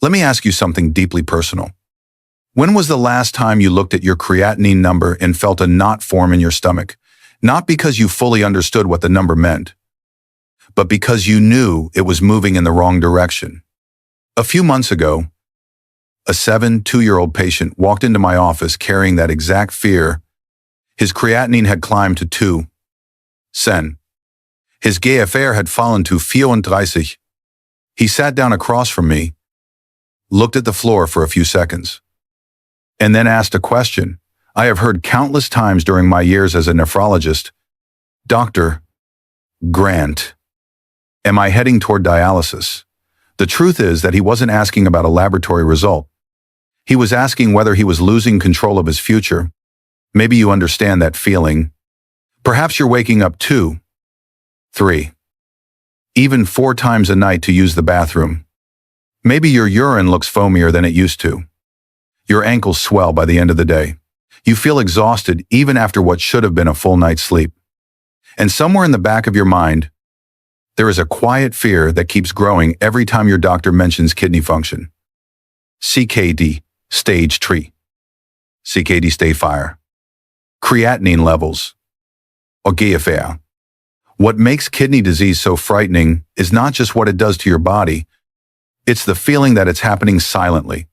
Let me ask you something deeply personal. When was the last time you looked at your creatinine number and felt a knot form in your stomach? Not because you fully understood what the number meant, but because you knew it was moving in the wrong direction. A few months ago, a 72-year-old patient walked into my office carrying that exact fear. His creatinine had climbed to 2 sen. His GFR had fallen to 34. He sat down across from me, looked at the floor for a few seconds, and then asked a question I have heard countless times during my years as a nephrologist. Dr. Grant, am I heading toward dialysis? The truth is that he wasn't asking about a laboratory result. He was asking whether he was losing control of his future. Maybe you understand that feeling. Perhaps you're waking up 2, 3, even 4 times a night to use the bathroom. Maybe your urine looks foamier than it used to. Your ankles swell by the end of the day. You feel exhausted even after what should have been a full night's sleep. And somewhere in the back of your mind, there is a quiet fear that keeps growing every time your doctor mentions kidney function. CKD Stage 3. CKD Stage fire. Creatinine levels. Or GFR. What makes kidney disease so frightening is not just what it does to your body, it's the feeling that it's happening silently.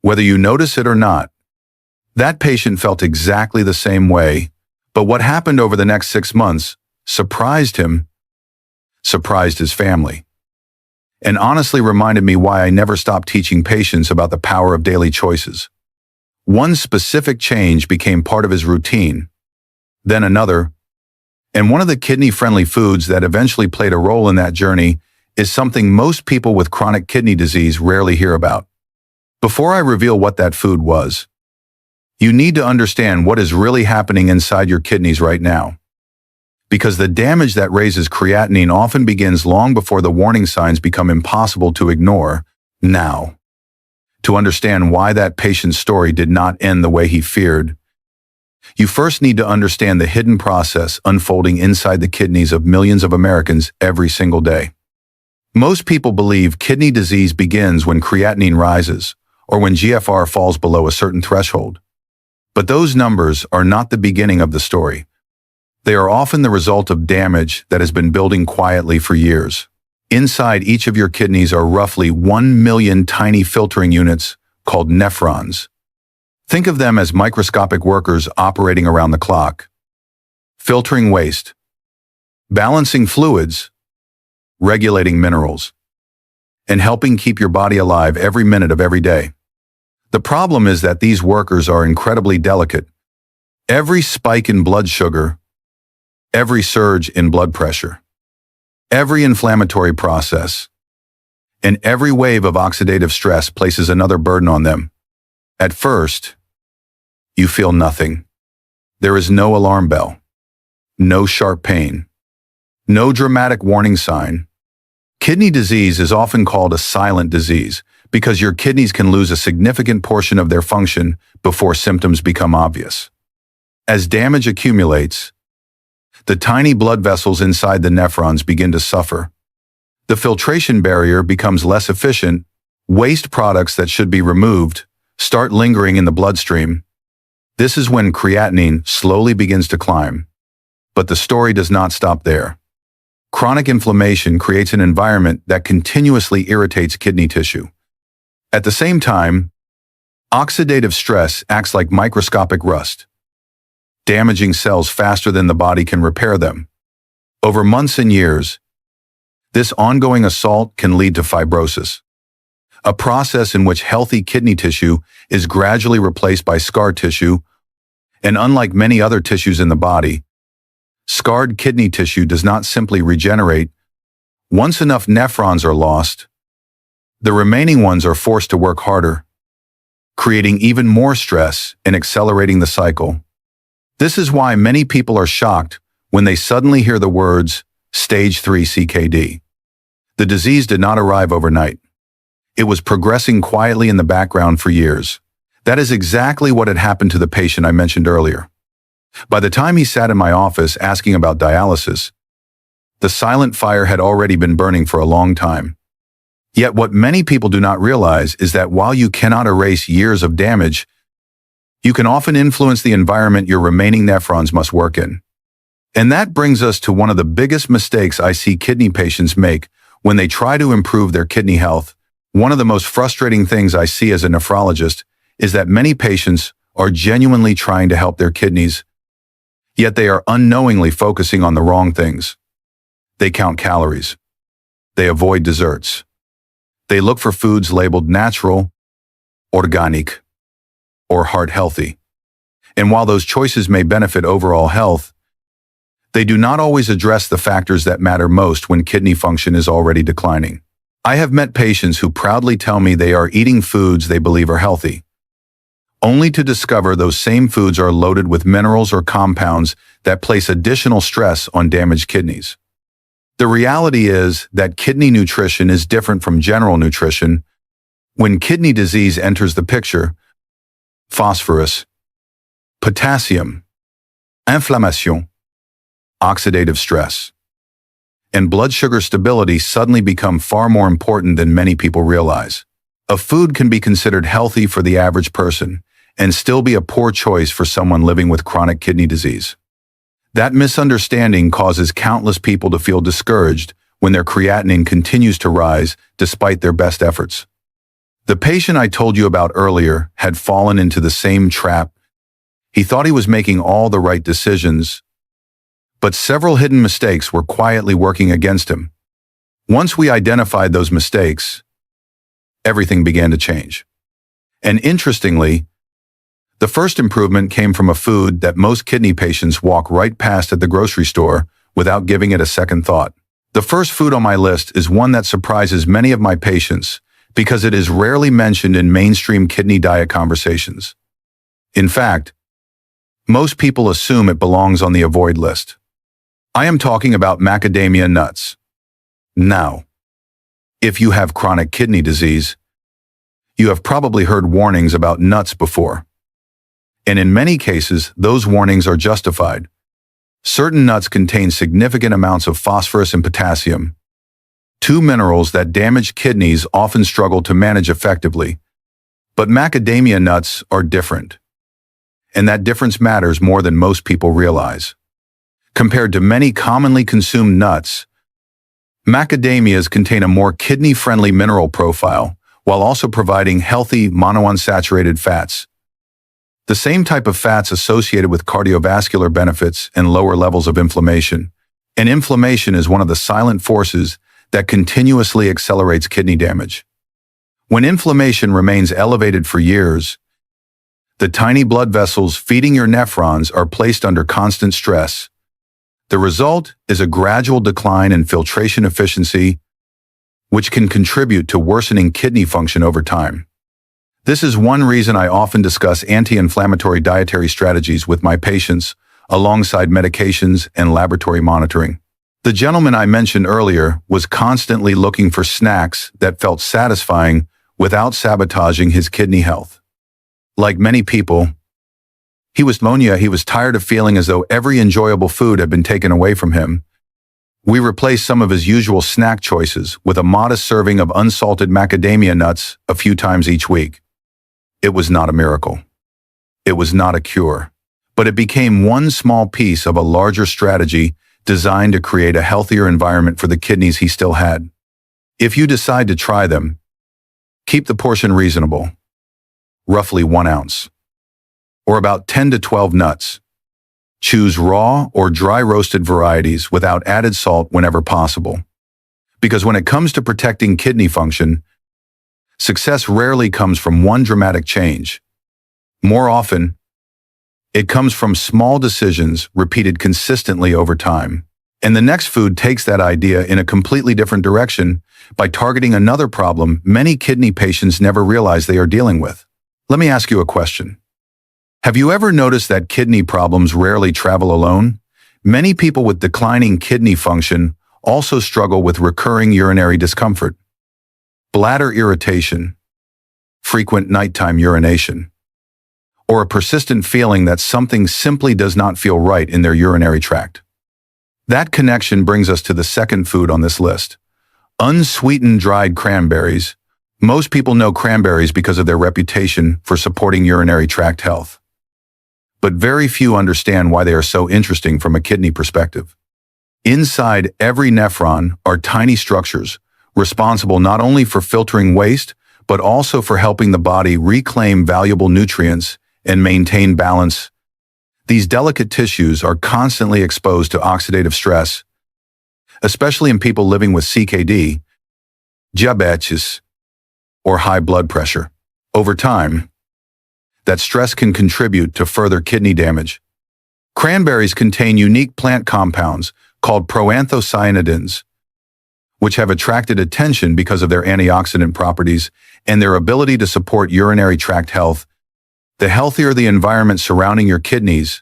Whether you notice it or not, that patient felt exactly the same way, but what happened over the next 6 months surprised him, surprised his family, and honestly reminded me why I never stopped teaching patients about the power of daily choices. One specific change became part of his routine, then another, and one of the kidney-friendly foods that eventually played a role in that journey is something most people with chronic kidney disease rarely hear about. Before I reveal what that food was, you need to understand what is really happening inside your kidneys right now. Because the damage that raises creatinine often begins long before the warning signs become impossible to ignore. Now, to understand why that patient's story did not end the way he feared, you first need to understand the hidden process unfolding inside the kidneys of millions of Americans every single day. Most people believe kidney disease begins when creatinine rises or when GFR falls below a certain threshold. But those numbers are not the beginning of the story. They are often the result of damage that has been building quietly for years. Inside each of your kidneys are roughly 1 million tiny filtering units called nephrons. Think of them as microscopic workers operating around the clock, filtering waste, balancing fluids, regulating minerals, and helping keep your body alive every minute of every day. The problem is that these workers are incredibly delicate. Every spike in blood sugar, every surge in blood pressure, every inflammatory process, and every wave of oxidative stress places another burden on them. At first, you feel nothing. There is no alarm bell, no sharp pain, no dramatic warning sign. Kidney disease is often called a silent disease because your kidneys can lose a significant portion of their function before symptoms become obvious. As damage accumulates, the tiny blood vessels inside the nephrons begin to suffer. The filtration barrier becomes less efficient. Waste products that should be removed start lingering in the bloodstream. This is when creatinine slowly begins to climb. But the story does not stop there. Chronic inflammation creates an environment that continuously irritates kidney tissue. At the same time, oxidative stress acts like microscopic rust, damaging cells faster than the body can repair them. Over months and years, this ongoing assault can lead to fibrosis, a process in which healthy kidney tissue is gradually replaced by scar tissue, and unlike many other tissues in the body, scarred kidney tissue does not simply regenerate. Once enough nephrons are lost, the remaining ones are forced to work harder, creating even more stress and accelerating the cycle. This is why many people are shocked when they suddenly hear the words Stage 3 CKD. The disease did not arrive overnight. It was progressing quietly in the background for years. That is exactly what had happened to the patient I mentioned earlier. By the time he sat in my office asking about dialysis, the silent fire had already been burning for a long time. Yet what many people do not realize is that while you cannot erase years of damage, you can often influence the environment your remaining nephrons must work in. And that brings us to one of the biggest mistakes I see kidney patients make when they try to improve their kidney health. One of the most frustrating things I see as a nephrologist is that many patients are genuinely trying to help their kidneys, yet they are unknowingly focusing on the wrong things. They count calories. They avoid desserts. They look for foods labeled natural, organic, or heart healthy. And while those choices may benefit overall health, they do not always address the factors that matter most when kidney function is already declining. I have met patients who proudly tell me they are eating foods they believe are healthy, only to discover those same foods are loaded with minerals or compounds that place additional stress on damaged kidneys. The reality is that kidney nutrition is different from general nutrition. When kidney disease enters the picture, phosphorus, potassium, inflammation, oxidative stress, and blood sugar stability suddenly become far more important than many people realize. A food can be considered healthy for the average person and still be a poor choice for someone living with chronic kidney disease. That misunderstanding causes countless people to feel discouraged when their creatinine continues to rise despite their best efforts. The patient I told you about earlier had fallen into the same trap. He thought he was making all the right decisions, but several hidden mistakes were quietly working against him. Once we identified those mistakes, everything began to change. And interestingly, the first improvement came from a food that most kidney patients walk right past at the grocery store without giving it a second thought. The first food on my list is one that surprises many of my patients because it is rarely mentioned in mainstream kidney diet conversations. In fact, most people assume it belongs on the avoid list. I am talking about macadamia nuts. Now, if you have chronic kidney disease, you have probably heard warnings about nuts before. And in many cases, those warnings are justified. Certain nuts contain significant amounts of phosphorus and potassium, two minerals that damaged kidneys often struggle to manage effectively. But macadamia nuts are different. And that difference matters more than most people realize. Compared to many commonly consumed nuts, macadamias contain a more kidney-friendly mineral profile, while also providing healthy monounsaturated fats. The same type of fats associated with cardiovascular benefits and lower levels of inflammation. And inflammation is one of the silent forces that continuously accelerates kidney damage. When inflammation remains elevated for years, the tiny blood vessels feeding your nephrons are placed under constant stress. The result is a gradual decline in filtration efficiency, which can contribute to worsening kidney function over time. This is one reason I often discuss anti-inflammatory dietary strategies with my patients, alongside medications and laboratory monitoring. The gentleman I mentioned earlier was constantly looking for snacks that felt satisfying without sabotaging his kidney health. Like many people, he was tired of feeling as though every enjoyable food had been taken away from him. We replaced some of his usual snack choices with a modest serving of unsalted macadamia nuts a few times each week. It was not a miracle. It was not a cure, but it became one small piece of a larger strategy designed to create a healthier environment for the kidneys he still had. If you decide to try them, keep the portion reasonable, roughly 1 ounce, or about 10 to 12 nuts. Choose raw or dry roasted varieties without added salt whenever possible. Because when it comes to protecting kidney function, success rarely comes from one dramatic change. More often, it comes from small decisions repeated consistently over time. And the next food takes that idea in a completely different direction by targeting another problem many kidney patients never realize they are dealing with. Let me ask you a question. Have you ever noticed that kidney problems rarely travel alone? Many people with declining kidney function also struggle with recurring urinary discomfort, bladder irritation, frequent nighttime urination, or a persistent feeling that something simply does not feel right in their urinary tract. That connection brings us to the second food on this list, Unsweetened dried cranberries. Most people know cranberries because of their reputation for supporting urinary tract health. But very few understand why they are so interesting from a kidney perspective. Inside every nephron are tiny structures, responsible not only for filtering waste, but also for helping the body reclaim valuable nutrients and maintain balance. These delicate tissues are constantly exposed to oxidative stress, especially in people living with CKD, diabetes, or high blood pressure. Over time, that stress can contribute to further kidney damage. Cranberries contain unique plant compounds called proanthocyanidins, which have attracted attention because of their antioxidant properties and their ability to support urinary tract health. The healthier the environment surrounding your kidneys,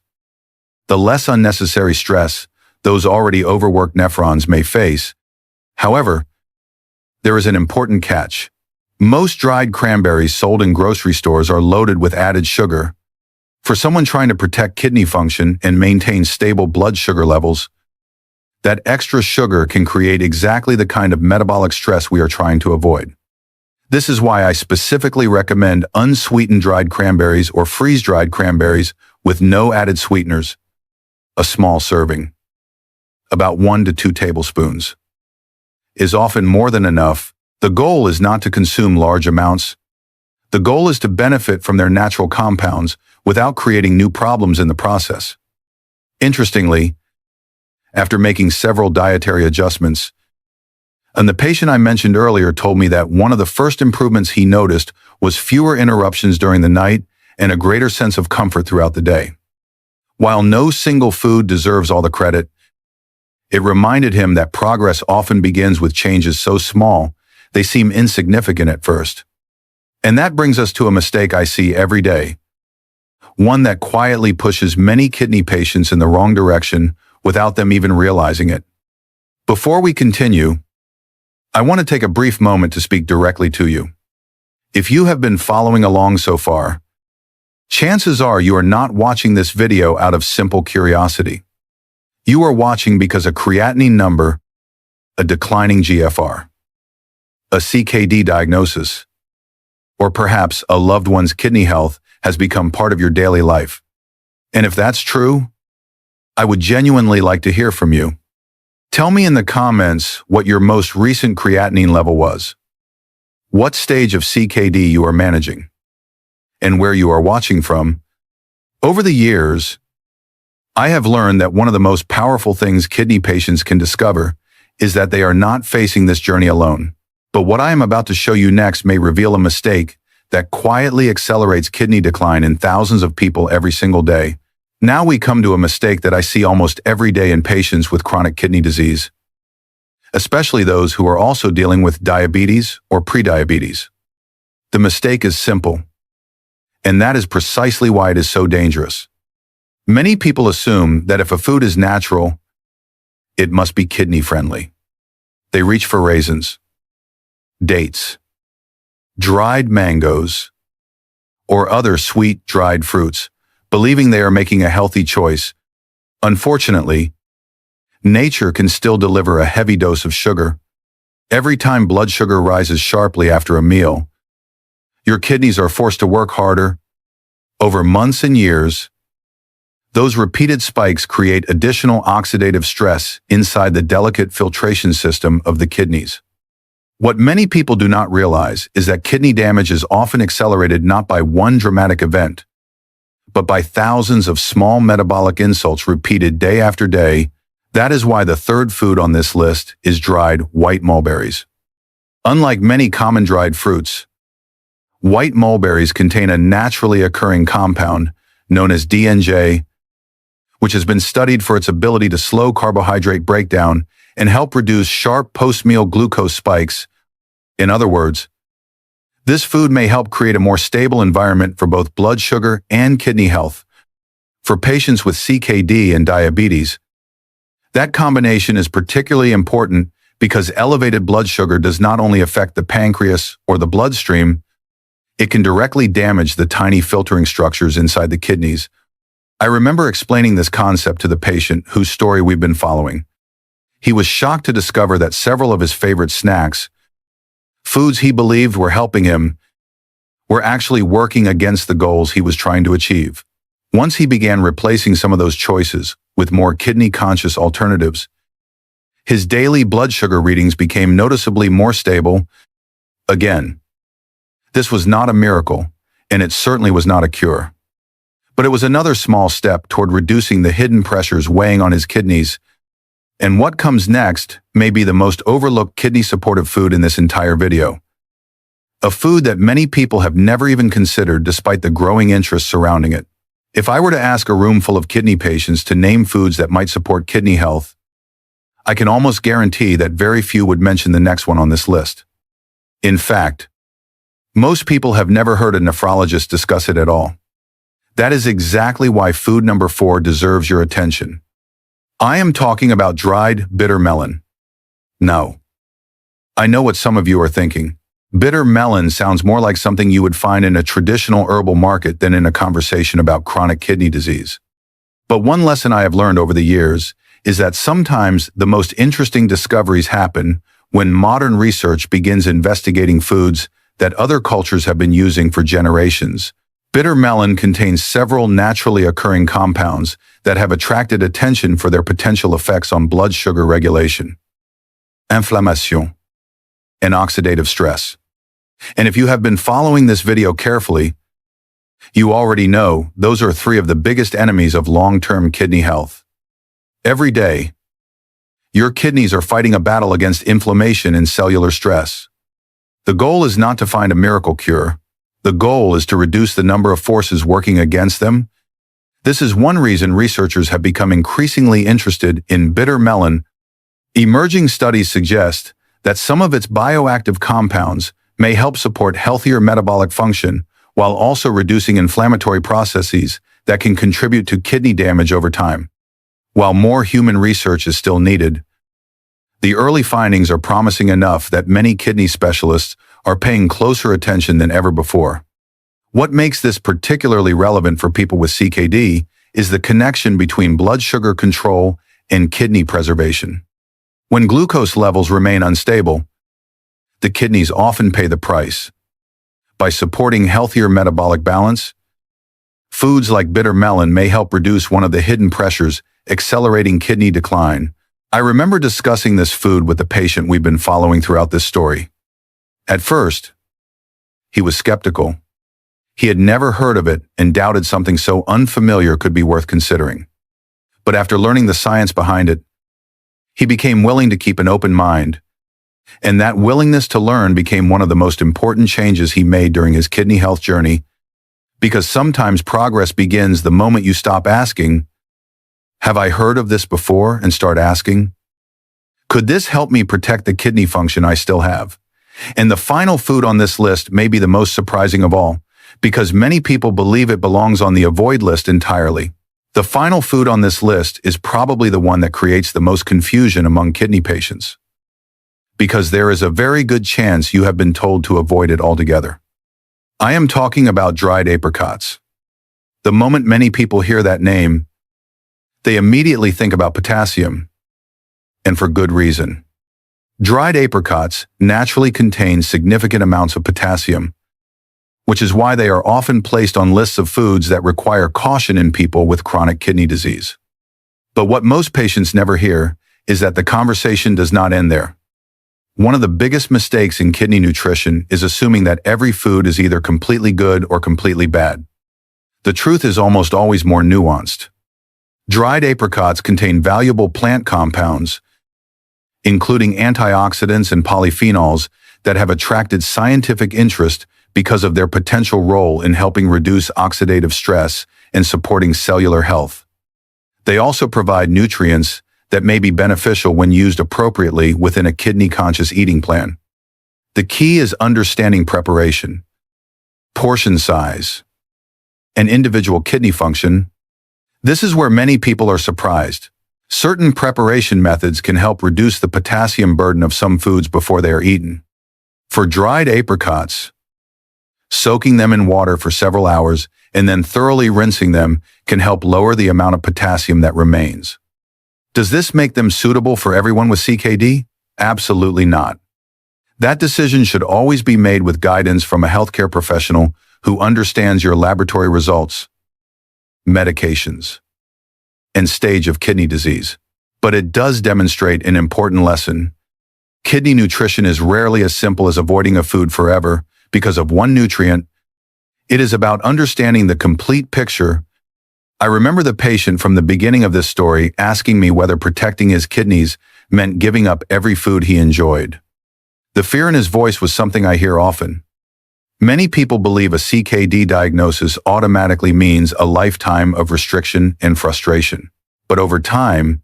the less unnecessary stress those already overworked nephrons may face. However, there is an important catch. Most dried cranberries sold in grocery stores are loaded with added sugar. For someone trying to protect kidney function and maintain stable blood sugar levels, that extra sugar can create exactly the kind of metabolic stress we are trying to avoid. This is why I specifically recommend unsweetened dried cranberries or freeze-dried cranberries with no added sweeteners. A small serving, about 1 to 2 tablespoons, is often more than enough. The goal is not to consume large amounts. The goal is to benefit from their natural compounds without creating new problems in the process. Interestingly, after making several dietary adjustments, and the patient I mentioned earlier told me that one of the first improvements he noticed was fewer interruptions during the night and a greater sense of comfort throughout the day. While no single food deserves all the credit, it reminded him that progress often begins with changes so small they seem insignificant at first. And that brings us to a mistake I see every day, one that quietly pushes many kidney patients in the wrong direction without them even realizing it. Before we continue, I want to take a brief moment to speak directly to you. If you have been following along so far, chances are you are not watching this video out of simple curiosity. You are watching because a creatinine number, a declining GFR, a CKD diagnosis, or perhaps a loved one's kidney health has become part of your daily life. And if that's true, I would genuinely like to hear from you. Tell me in the comments what your most recent creatinine level was, what stage of CKD you are managing, and where you are watching from. Over the years, I have learned that one of the most powerful things kidney patients can discover is that they are not facing this journey alone. But what I am about to show you next may reveal a mistake that quietly accelerates kidney decline in thousands of people every single day. Now we come to a mistake that I see almost every day in patients with chronic kidney disease, especially those who are also dealing with diabetes or prediabetes. The mistake is simple, and that is precisely why it is so dangerous. Many people assume that if a food is natural, it must be kidney-friendly. They reach for raisins, dates, dried mangoes, or other sweet dried fruits, believing they are making a healthy choice. Unfortunately, nature can still deliver a heavy dose of sugar. Every time blood sugar rises sharply after a meal, your kidneys are forced to work harder. Over months and years, those repeated spikes create additional oxidative stress inside the delicate filtration system of the kidneys. What many people do not realize is that kidney damage is often accelerated not by one dramatic event, but by thousands of small metabolic insults repeated day after day. That is why the third food on this list is dried white mulberries. Unlike many common dried fruits, white mulberries contain a naturally occurring compound known as DNJ, which has been studied for its ability to slow carbohydrate breakdown and help reduce sharp post-meal glucose spikes. In other words, this food may help create a more stable environment for both blood sugar and kidney health. For patients with CKD and diabetes, that combination is particularly important because elevated blood sugar does not only affect the pancreas or the bloodstream, it can directly damage the tiny filtering structures inside the kidneys. I remember explaining this concept to the patient whose story we've been following. He was shocked to discover that several of his favorite snacks, foods he believed were helping him, were actually working against the goals he was trying to achieve. Once he began replacing some of those choices with more kidney-conscious alternatives, his daily blood sugar readings became noticeably more stable. Again, this was not a miracle, and it certainly was not a cure. But it was another small step toward reducing the hidden pressures weighing on his kidneys. And what comes next may be the most overlooked kidney-supportive food in this entire video. A food that many people have never even considered despite the growing interest surrounding it. If I were to ask a room full of kidney patients to name foods that might support kidney health, I can almost guarantee that very few would mention the next one on this list. In fact, most people have never heard a nephrologist discuss it at all. That is exactly why food number 4 deserves your attention. I am talking about dried bitter melon. No. I know what some of you are thinking. Bitter melon sounds more like something you would find in a traditional herbal market than in a conversation about chronic kidney disease. But one lesson I have learned over the years is that sometimes the most interesting discoveries happen when modern research begins investigating foods that other cultures have been using for generations. Bitter melon contains several naturally occurring compounds that have attracted attention for their potential effects on blood sugar regulation, inflammation, and oxidative stress. And if you have been following this video carefully, you already know those are 3 of the biggest enemies of long-term kidney health. Every day, your kidneys are fighting a battle against inflammation and cellular stress. The goal is not to find a miracle cure. The goal is to reduce the number of forces working against them. This is one reason researchers have become increasingly interested in bitter melon. Emerging studies suggest that some of its bioactive compounds may help support healthier metabolic function while also reducing inflammatory processes that can contribute to kidney damage over time. While more human research is still needed, the early findings are promising enough that many kidney specialists are paying closer attention than ever before. What makes this particularly relevant for people with CKD is the connection between blood sugar control and kidney preservation. When glucose levels remain unstable, the kidneys often pay the price. By supporting healthier metabolic balance, foods like bitter melon may help reduce one of the hidden pressures accelerating kidney decline. I remember discussing this food with the patient we've been following throughout this story. At first, he was skeptical. He had never heard of it and doubted something so unfamiliar could be worth considering. But after learning the science behind it, he became willing to keep an open mind. And that willingness to learn became one of the most important changes he made during his kidney health journey, because sometimes progress begins the moment you stop asking, "Have I heard of this before?" and start asking, "Could this help me protect the kidney function I still have?" And the final food on this list may be the most surprising of all, because many people believe it belongs on the avoid list entirely. The final food on this list is probably the one that creates the most confusion among kidney patients, because there is a very good chance you have been told to avoid it altogether. I am talking about dried apricots. The moment many people hear that name, they immediately think about potassium, and for good reason. Dried apricots naturally contain significant amounts of potassium, which is why they are often placed on lists of foods that require caution in people with chronic kidney disease. But what most patients never hear is that the conversation does not end there. One of the biggest mistakes in kidney nutrition is assuming that every food is either completely good or completely bad. The truth is almost always more nuanced. Dried apricots contain valuable plant compounds, including antioxidants and polyphenols, that have attracted scientific interest because of their potential role in helping reduce oxidative stress and supporting cellular health. They also provide nutrients that may be beneficial when used appropriately within a kidney-conscious eating plan. The key is understanding preparation, portion size, and individual kidney function. This is where many people are surprised. Certain preparation methods can help reduce the potassium burden of some foods before they are eaten. For dried apricots, soaking them in water for several hours and then thoroughly rinsing them can help lower the amount of potassium that remains. Does this make them suitable for everyone with CKD? Absolutely not. That decision should always be made with guidance from a healthcare professional who understands your laboratory results, medications, and stage of kidney disease. But it does demonstrate an important lesson. Kidney nutrition is rarely as simple as avoiding a food forever because of one nutrient. It is about understanding the complete picture. I remember the patient from the beginning of this story asking me whether protecting his kidneys meant giving up every food he enjoyed. The fear in his voice was something I hear often. Many people believe a CKD diagnosis automatically means a lifetime of restriction and frustration. But over time,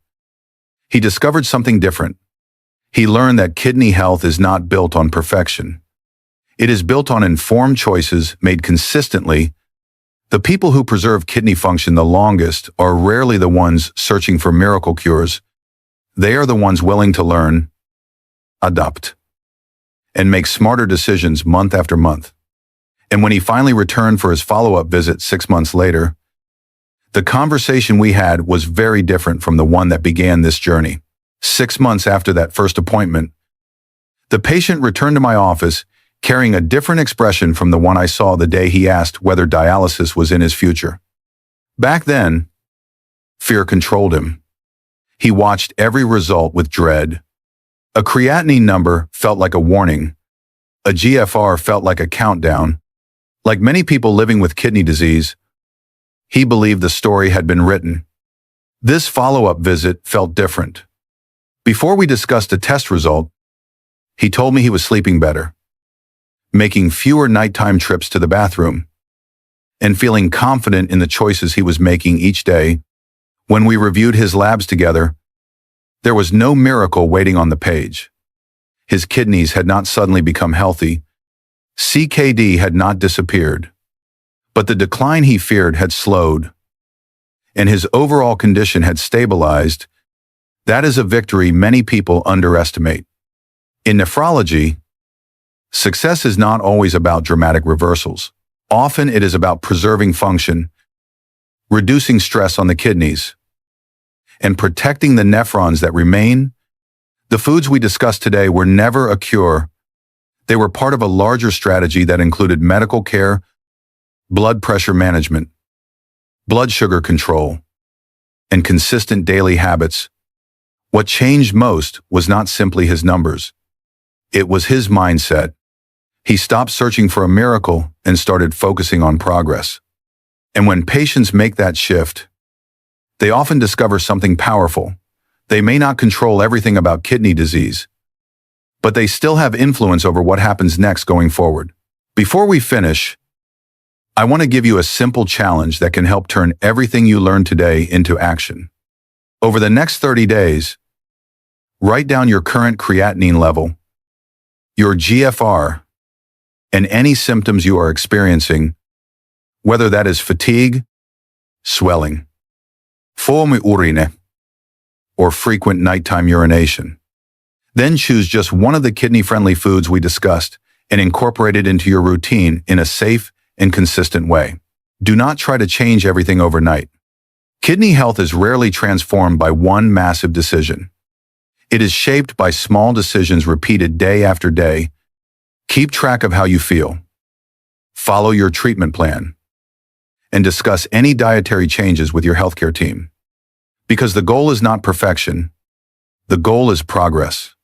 he discovered something different. He learned that kidney health is not built on perfection. It is built on informed choices made consistently. The people who preserve kidney function the longest are rarely the ones searching for miracle cures. They are the ones willing to learn, adapt, and make smarter decisions month after month. And when he finally returned for his follow-up visit 6 months later, the conversation we had was very different from the one that began this journey. 6 months after that first appointment, the patient returned to my office carrying a different expression from the one I saw the day he asked whether dialysis was in his future. Back then, fear controlled him. He watched every result with dread. A creatinine number felt like a warning. A GFR felt like a countdown. Like many people living with kidney disease, he believed the story had been written. This follow-up visit felt different. Before we discussed a test result, he told me he was sleeping better, making fewer nighttime trips to the bathroom, and feeling confident in the choices he was making each day. When we reviewed his labs together, there was no miracle waiting on the page. His kidneys had not suddenly become healthy. CKD had not disappeared. But the decline he feared had slowed, and his overall condition had stabilized. That is a victory many people underestimate. In nephrology, success is not always about dramatic reversals. Often it is about preserving function, reducing stress on the kidneys, and protecting the nephrons that remain. The foods we discussed today were never a cure. They were part of a larger strategy that included medical care, blood pressure management, blood sugar control, and consistent daily habits. What changed most was not simply his numbers. It was his mindset. He stopped searching for a miracle and started focusing on progress. And when patients make that shift, they often discover something powerful. They may not control everything about kidney disease, but they still have influence over what happens next going forward. Before we finish, I want to give you a simple challenge that can help turn everything you learned today into action. Over the next 30 days, write down your current creatinine level, your GFR, and any symptoms you are experiencing, whether that is fatigue, swelling, foamy urine, or frequent nighttime urination. Then choose just one of the kidney-friendly foods we discussed and incorporate it into your routine in a safe and consistent way. Do not try to change everything overnight. Kidney health is rarely transformed by one massive decision. It is shaped by small decisions repeated day after day. Keep track of how you feel. Follow your treatment plan, and discuss any dietary changes with your healthcare team. Because the goal is not perfection, the goal is progress.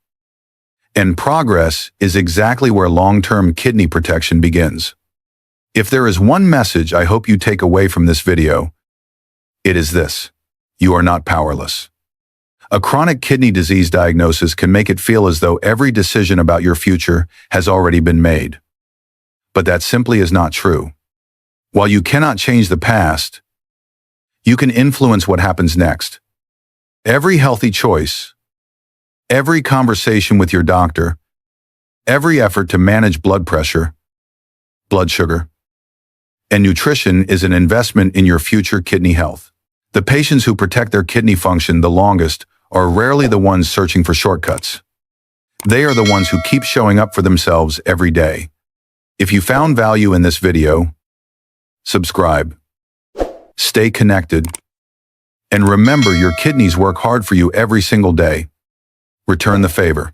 And progress is exactly where long-term kidney protection begins. If there is one message I hope you take away from this video, it is this: you are not powerless. A chronic kidney disease diagnosis can make it feel as though every decision about your future has already been made. But that simply is not true. While you cannot change the past, you can influence what happens next. Every healthy choice, every conversation with your doctor, every effort to manage blood pressure, blood sugar, and nutrition is an investment in your future kidney health. The patients who protect their kidney function the longest are rarely the ones searching for shortcuts. They are the ones who keep showing up for themselves every day. If you found value in this video, subscribe, stay connected, And remember, your kidneys work hard for you every single day. Return the favor.